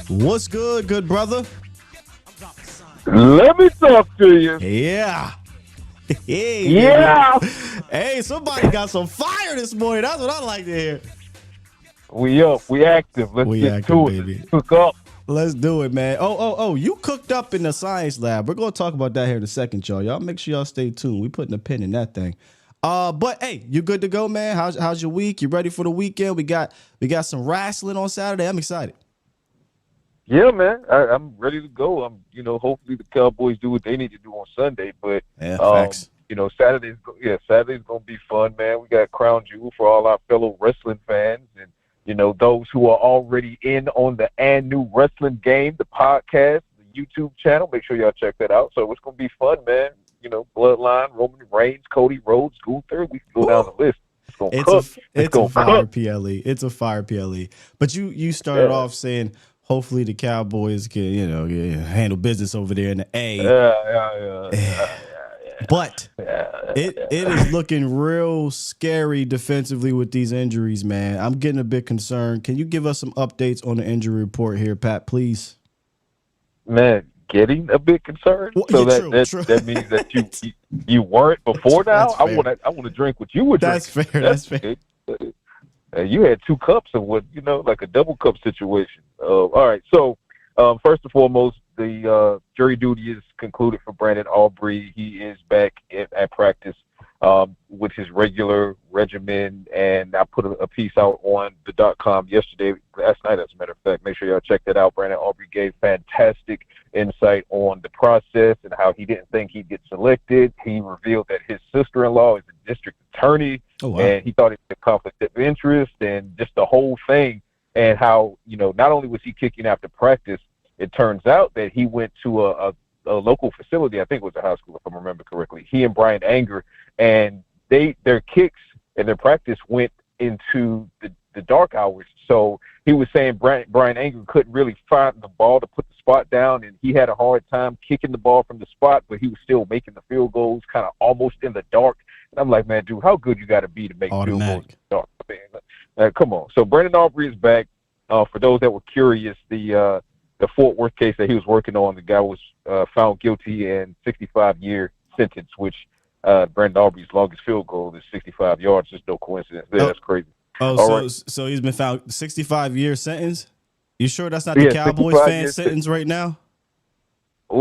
What's good, good brother? Let me talk to you. Yeah. Hey, Yeah. baby. Hey, somebody got some fire this morning. That's what I like to hear. We up. We active. Let's We get active, to it. baby. Let's cook up. Let's do it, man. Oh, you cooked up in the science lab. We're going to talk about that here in a second, y'all. Y'all make sure y'all stay tuned. We putting a pin in that thing. But hey, you good to go, man? How's your week? You ready for the weekend? We got some wrestling on Saturday. I'm excited. Yeah, man. I'm ready to go. Hopefully the Cowboys do what they need to do on Sunday. But Yeah, facts. Saturday's gonna be fun, man. We got Crown Jewel for all our fellow wrestling fans and those who are already in on the and new wrestling game, the podcast, the YouTube channel. Make sure y'all check that out. So it's gonna be fun, man. Bloodline, Roman Reigns, Cody Rhodes, Gunther. We can go down the list. It's gonna cook. It's a fire PLE. It's a fire PLE. But you started off saying hopefully the Cowboys can handle business over there in the A. Yeah. But it is looking real scary defensively with these injuries, man. I'm getting a bit concerned. Can you give us some updates on the injury report here, Pat, please? Man, getting a bit concerned. Well, so true. that means that you weren't before now. I want to drink what you were drinking. That's fair. You had 2 cups of what like a double cup situation. All right. So first and foremost, the jury duty is concluded for Brandon Aubrey. He is back at practice with his regular regimen, and I put a piece out on the .com last night, as a matter of fact. Make sure y'all check that out. Brandon Aubrey gave fantastic insight on the process and how he didn't think he'd get selected. He revealed that his sister-in-law is a district attorney, and he thought it was a conflict of interest and just the whole thing, and how, not only was he kicking after practice, it turns out that he went to a local facility. I think it was a high school, if I remember correctly. He and Brian Anger, and their kicks and their practice went into the dark hours. So he was saying Brian Anger couldn't really find the ball to put the spot down, and he had a hard time kicking the ball from the spot, but he was still making the field goals kind of almost in the dark. And I'm like, man, dude, how good you got to be to make field goals in the dark? Man, come on. So Brandon Aubrey is back. For those that were curious, the Fort Worth case that he was working on, the guy was found guilty and 65-year sentence, which Brandon Aubrey's longest field goal is 65 yards. There's no coincidence there. That's crazy. So he's been found 65-year sentence? You sure that's not the Cowboys fan sentence right now? I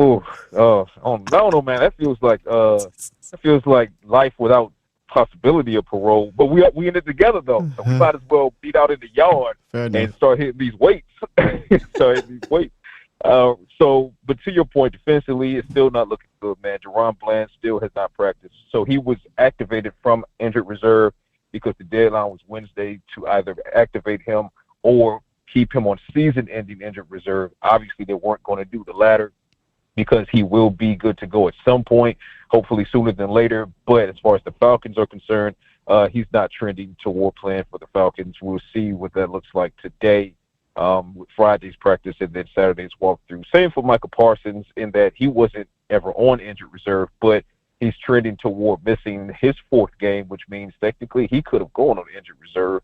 don't know, man. That feels like life without possibility of parole. But we in it together though. So we might as well beat out in the yard and start hitting these weights. But to your point, defensively, it's still not looking good, man. Jerron Bland still has not practiced. So he was activated from injured reserve because the deadline was Wednesday to either activate him or keep him on season-ending injured reserve. Obviously, they weren't going to do the latter because he will be good to go at some point, hopefully sooner than later. But as far as the Falcons are concerned, he's not trending toward plan for the Falcons. We'll see what that looks like today with Friday's practice and then Saturday's walkthrough. Same for Michael Parsons in that he wasn't ever on injured reserve, but he's trending toward missing his 4th game, which means technically he could have gone on injured reserve.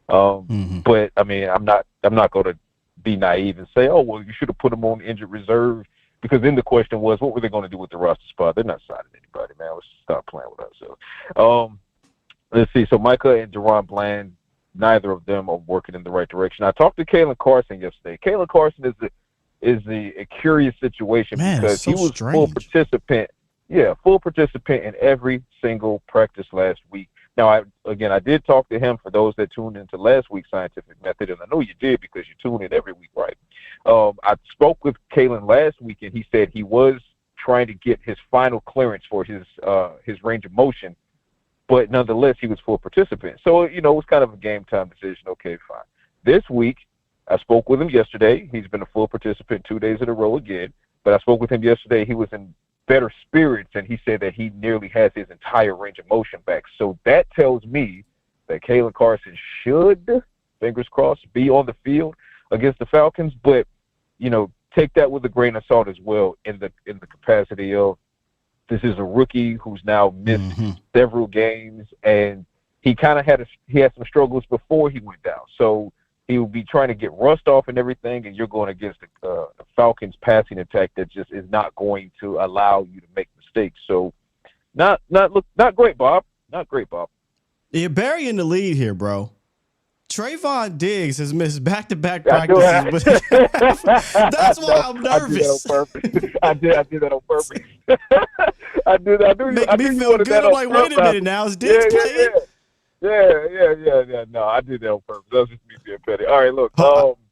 But I mean, I'm not going to be naive and say, oh, well, you should have put him on injured reserve, because then the question was, what were they going to do with the roster spot? They're not signing anybody, man. Let's stop playing with ourselves. Let's see. So Micah and Jerron Bland, neither of them are working in the right direction. I talked to Kalen Carson yesterday. Kalen Carson is a curious situation because he was full participant. Yeah, full participant in every single practice last week. Now, I did talk to him for those that tuned into last week's Scientific Method, and I know you did because you tune in every week, right? I spoke with Kalen last week, and he said he was trying to get his final clearance for his range of motion, but nonetheless, he was full participant. So, it was kind of a game time decision. Okay, fine. This week, I spoke with him yesterday. He's been a full participant 2 days in a row again, but I spoke with him yesterday. He was in better spirits, and he said that he nearly has his entire range of motion back. So that tells me that Kalen Carson should, fingers crossed, be on the field against the Falcons. But, take that with a grain of salt as well in the capacity of this is a rookie who's now missed several games, and he kind of had some struggles before he went down. So he will be trying to get rust off and everything, and you're going against the Falcons passing attack that just is not going to allow you to make mistakes. So not great, Bob. Not great, Bob. You're burying the lead here, bro. Trayvon Diggs has missed back-to-back practices. That's why I'm nervous. I did that on purpose. I did that. Make me feel good. I'm like, wait a minute now. Is Diggs playing? Yeah. No, I did that on purpose. That was just me being petty. All right, look.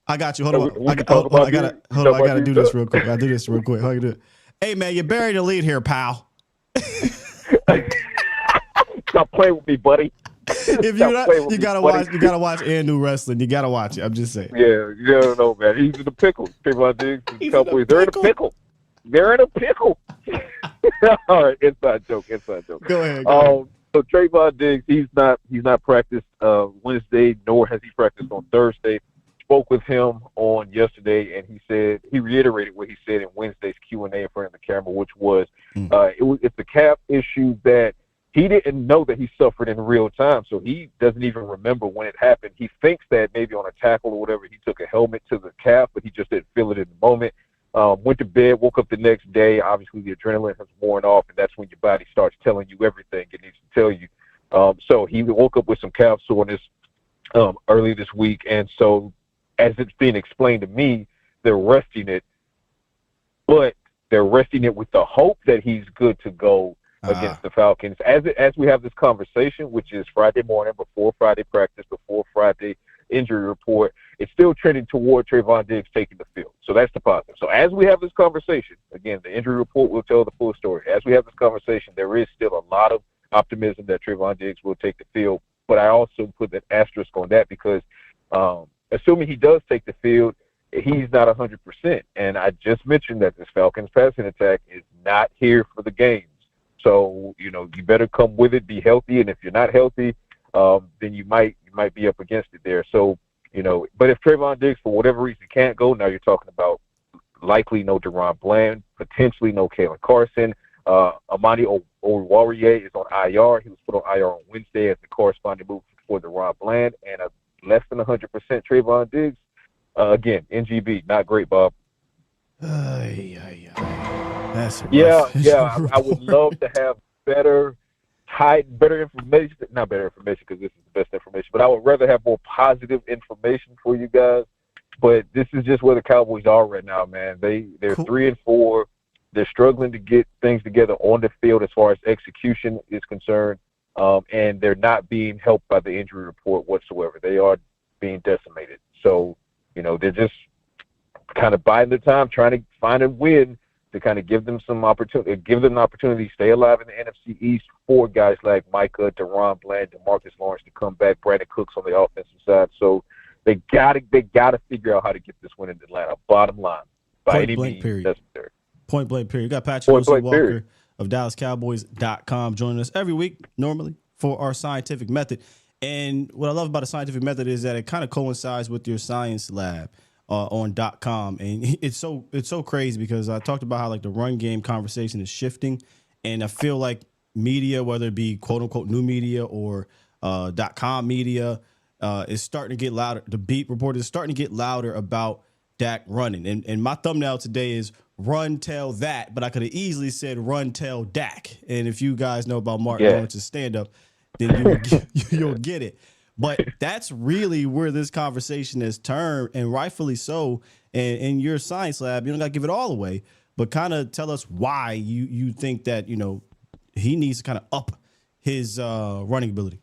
I got you. Hold on. I gotta do this real quick. I do this real quick. How you do it? Hey, man, you're burying the lead here, pal. Stop playing with me, buddy. If you're not, you gotta watch Air New Wrestling. You gotta watch it. I'm just saying. Yeah, you don't know, man. He's in the pickle. Trayvon Diggs, the Cowboys, they're in a pickle. They're in a pickle. All right, inside joke. Go ahead. So Trayvon Diggs, he's not practiced Wednesday, nor has he practiced on Thursday. Spoke with him on yesterday, and he reiterated what he said in Wednesday's Q&A in front of the camera, which was it's a calf issue that he didn't know that he suffered in real time, so he doesn't even remember when it happened. He thinks that maybe on a tackle or whatever, he took a helmet to the calf, but he just didn't feel it in the moment. Went to bed, woke up the next day. Obviously, the adrenaline has worn off, and that's when your body starts telling you everything it needs to tell you. So he woke up with some calf soreness early this week, and so as it's being explained to me, they're resting it, but they're resting it with the hope that he's good to go against the Falcons. As we have this conversation, which is Friday morning before Friday practice, before Friday injury report, it's still trending toward Trayvon Diggs taking the field. So that's the positive. So as we have this conversation, again, the injury report will tell the full story. As we have this conversation, there is still a lot of optimism that Trayvon Diggs will take the field. But I also put an asterisk on that because assuming he does take the field, he's not 100%. And I just mentioned that this Falcons passing attack is not here for the games. So, you better come with it, be healthy. And if you're not healthy, then you might be up against it there. So, but if Trayvon Diggs, for whatever reason, can't go, now you're talking about likely no Deron Bland, potentially no Kalen Carson. Amani Oruwariye is on IR. He was put on IR on Wednesday as the corresponding move for Deron Bland. And less than 100% Trayvon Diggs. Again, NGB, not great, Bob. That's I would love to have better information. Not better information because this is the best information, but I would rather have more positive information for you guys. But this is just where the Cowboys are right now, man. They're cool. 3-4. They're struggling to get things together on the field as far as execution is concerned, and they're not being helped by the injury report whatsoever. They are being decimated. So, they're just kind of biding their time, trying to find a win to kind of give them some opportunity, to stay alive in the NFC East for guys like Micah, Deron Bland, DeMarcus Lawrence to come back, Brandon Cooks on the offensive side. So they gotta figure out how to get this win in Atlanta. Bottom line, by any means necessary. Point blank period. You got Patrik Skywalker of DallasCowboys.com joining us every week normally for our scientific method. And what I love about the scientific method is that it kind of coincides with your science lab on .com. And it's so crazy because I talked about how like the run game conversation is shifting. And I feel like media, whether it be quote unquote new media or .com media, is starting to get louder. The beat reporters is starting to get louder about Dak running. And my thumbnail today is run tell that, but I could have easily said run tell Dak. And if you guys know about Martin Lawrence's stand-up, then you'll get it. But that's really where this conversation has turned, and rightfully so. And in your science lab, you don't got to give it all away, but kind of tell us why you think that, he needs to kind of up his running ability.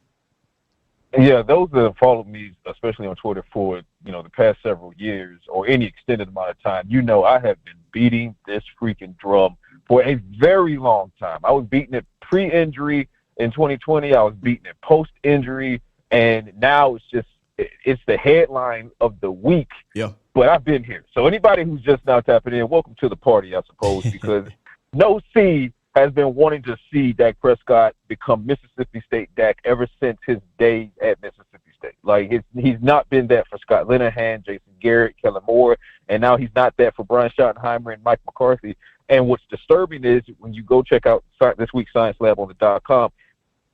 Yeah, those that have followed me, especially on Twitter for, the past several years or any extended amount of time, I have been beating this freaking drum for a very long time. I was beating it pre-injury in 2020. I was beating it post-injury. And now it's the headline of the week. Yeah. But I've been here. So anybody who's just now tapping in, welcome to the party, I suppose, because No C has been wanting to see Dak Prescott become Mississippi State Dak ever since his days at Mississippi State. Like, he's not been that for Scott Linehan, Jason Garrett, Kellen Moore, and now he's not that for Brian Schottenheimer and Mike McCarthy. And what's disturbing is when you go check out this week's Science Lab on the .com,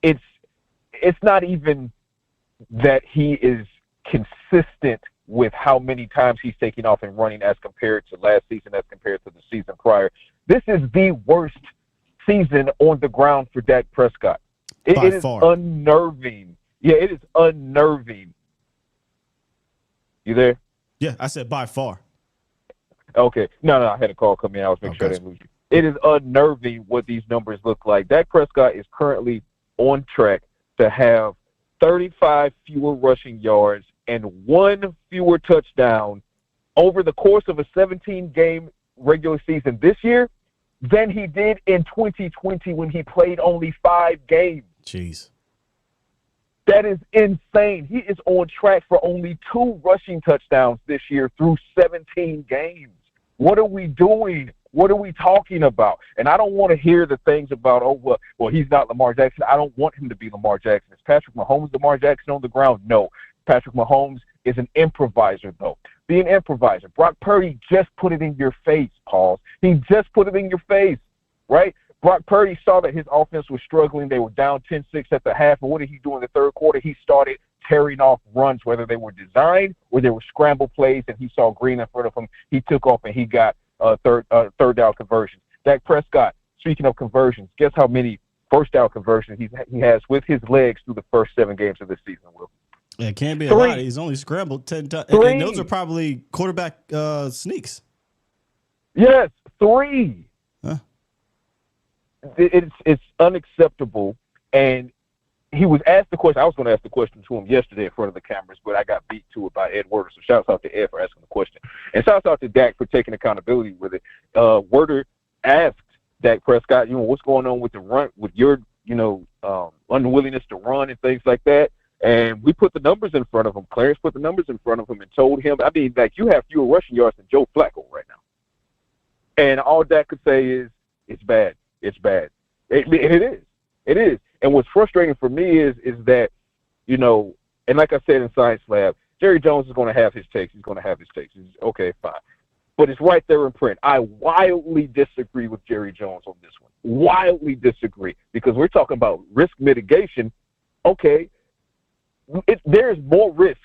it's not even that he is consistent with how many times he's taking off and running as compared to last season, as compared to the season prior. This is the worst season on the ground for Dak Prescott. It is unnerving. Yeah, it is unnerving. You there? Yeah, I said by far. Okay. No, I had a call come in. I was making sure I didn't lose you. It is unnerving what these numbers look like. Dak Prescott is currently on track to have 35 fewer rushing yards and 1 fewer touchdown over the course of a 17-game regular season this year than he did in 2020 when he played only 5 games. Jeez. That is insane. He is on track for only 2 rushing touchdowns this year through 17 games. What are we doing? What are we talking about? And I don't want to hear the things about, well, he's not Lamar Jackson. I don't want him to be Lamar Jackson. Is Patrick Mahomes Lamar Jackson on the ground? No. Patrick Mahomes is an improviser, though. Be an improviser. Brock Purdy just put it in your face, Paul. He just put it in your face, right? Brock Purdy saw that his offense was struggling. They were down 10-6 at the half. And what did he do in the third quarter? He started tearing off runs, whether they were designed or they were scramble plays, and he saw green in front of him. He took off, and he got third down conversions. Dak Prescott, speaking of conversions, guess how many first down conversions he has with his legs through the first 7 games of this season, Will? Yeah, it can't be a lot. He's only scrambled 10 times. And those are probably quarterback sneaks. Yes, 3. Huh? It's unacceptable. And he was asked the question. I was going to ask the question to him yesterday in front of the cameras, but I got beat to it by Ed Werder. So shouts out to Ed for asking the question. And shouts out to Dak for taking accountability with it. Werder asked Dak Prescott, what's going on with the run, with your, unwillingness to run and things like that. And we put the numbers in front of him. Clarence put the numbers in front of him and told him, you have fewer rushing yards than Joe Flacco right now. And all Dak could say is, it's bad. It's bad. It is. And what's frustrating for me is that, and like I said in Science Lab, Jerry Jones is going to have his takes. He's going to have his takes. Okay, fine. But it's right there in print. I wildly disagree with Jerry Jones on this one. Wildly disagree. Because we're talking about risk mitigation. Okay, there's more risk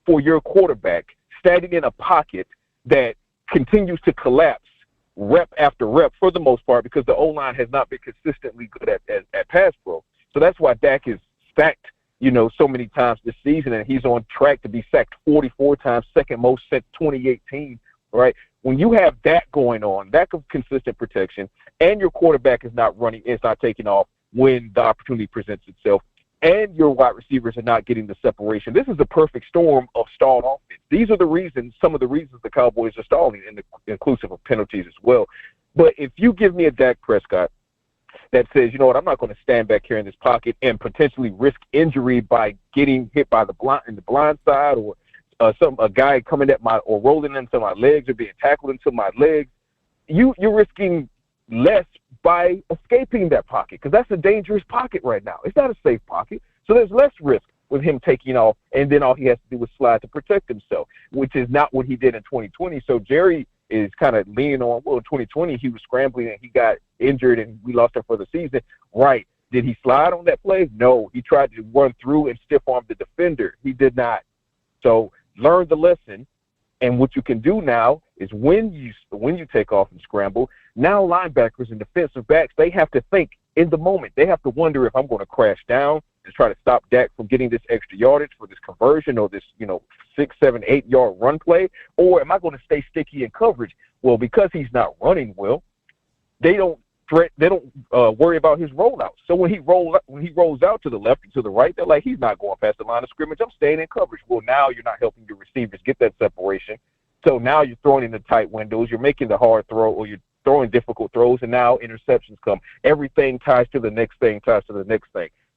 for your quarterback standing in a pocket that continues to collapse rep after rep for the most part because the O-line has not been consistently good at pass pro. So that's why Dak is sacked, so many times this season, and he's on track to be sacked 44 times, second most since 2018, right? When you have that going on, that consistent protection, and your quarterback is not running, it's not taking off when the opportunity presents itself, and your wide receivers are not getting the separation. This is a perfect storm of stalled offense. These are some of the reasons the Cowboys are stalling, inclusive of penalties as well. But if you give me a Dak Prescott that says, I'm not going to stand back here in this pocket and potentially risk injury by getting hit by the blind side or a guy coming at or rolling into my legs or being tackled into my legs, you're risking less by escaping that pocket because that's a dangerous pocket right now. It's not a safe pocket. So there's less risk with him taking off, and then all he has to do is slide to protect himself, which is not what he did in 2020. So Jerry is kind of leaning on, in 2020 he was scrambling and he got injured and we lost him for the season. Right. Did he slide on that play? No. He tried to run through and stiff-arm the defender. He did not. So learn the lesson. And what you can do now is when you take off and scramble, now linebackers and defensive backs, they have to think in the moment. They have to wonder if I'm going to crash down to try to stop Dak from getting this extra yardage for this conversion or this, 6, 7, 8 yard run play, or am I going to stay sticky in coverage? Well, because he's not running well, they don't worry about his rollout. So when he rolls out to the left and to the right, they're like, he's not going past the line of scrimmage. I'm staying in coverage. Well, now you're not helping your receivers get that separation. So now you're throwing in the tight windows. You're making the hard throw or you're throwing difficult throws, and now interceptions come. Everything ties to the next thing,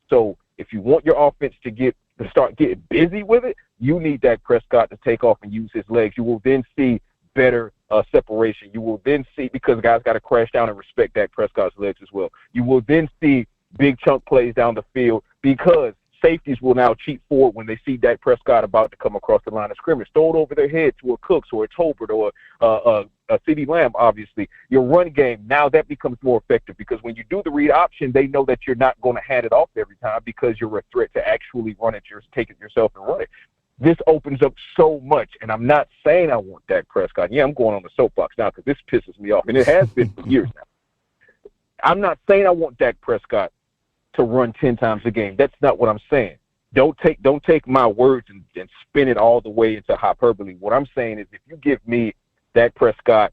So if you want your offense to start getting busy with it, you need Dak Prescott to take off and use his legs. You will then see better separation. You will then see, because guys got to crash down and respect Dak Prescott's legs as well. You will then see big chunk plays down the field because safeties will now cheat forward when they see Dak Prescott about to come across the line of scrimmage. Throw it over their head to a Cooks or a Tolbert or a CeeDee Lamb, obviously. Your run game, now that becomes more effective because when you do the read option, they know that you're not going to hand it off every time because you're a threat to actually take it yourself and run it. this opens up so much. And I'm not saying I want Dak Prescott. Yeah, I'm going on the soapbox now because this pisses me off, and it has been for years now. I'm not saying I want Dak Prescott to run 10 times a game. That's not what I'm saying. Don't take my words and spin it all the way into hyperbole. What I'm saying is if you give me Dak Prescott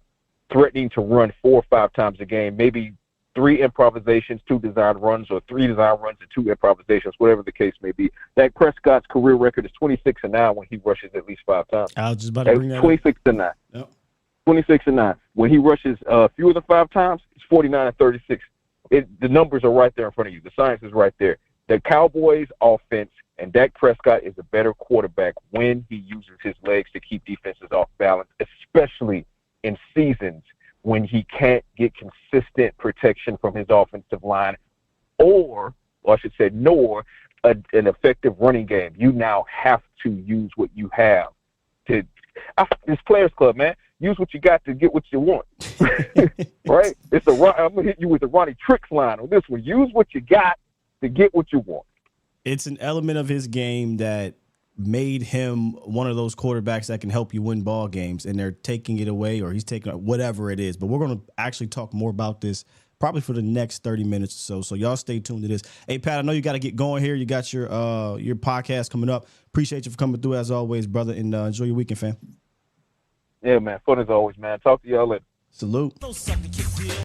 threatening to run 4 or 5 times a game, maybe 3 improvisations, 2 design runs, or 3 design runs and 2 improvisations, whatever the case may be. Dak Prescott's career record is 26-9 when he rushes at least 5 times. I was just about to bring that 26-9. Yep. 26-9. When he rushes fewer than 5 times, it's 49-36. The numbers are right there in front of you. The science is right there. The Cowboys' offense and Dak Prescott is a better quarterback when he uses his legs to keep defenses off balance, especially in seasons when he can't get consistent protection from his offensive line or I should say, nor an effective running game. You now have to use what you have. This Players Club, man. Use what you got to get what you want. Right? I'm going to hit you with the Ronnie Tricks line on this one. Use what you got to get what you want. It's an element of his game that made him one of those quarterbacks that can help you win ball games, and they're taking it away, or he's taking whatever it is. But we're going to actually talk more about this probably for the next 30 minutes or so. So y'all stay tuned to this. Hey, Pat, I know you got to get going here. You got your podcast coming up. Appreciate you for coming through as always, brother, and enjoy your weekend, fam. Yeah, man. Fun as always, man. Talk to y'all later. Salute.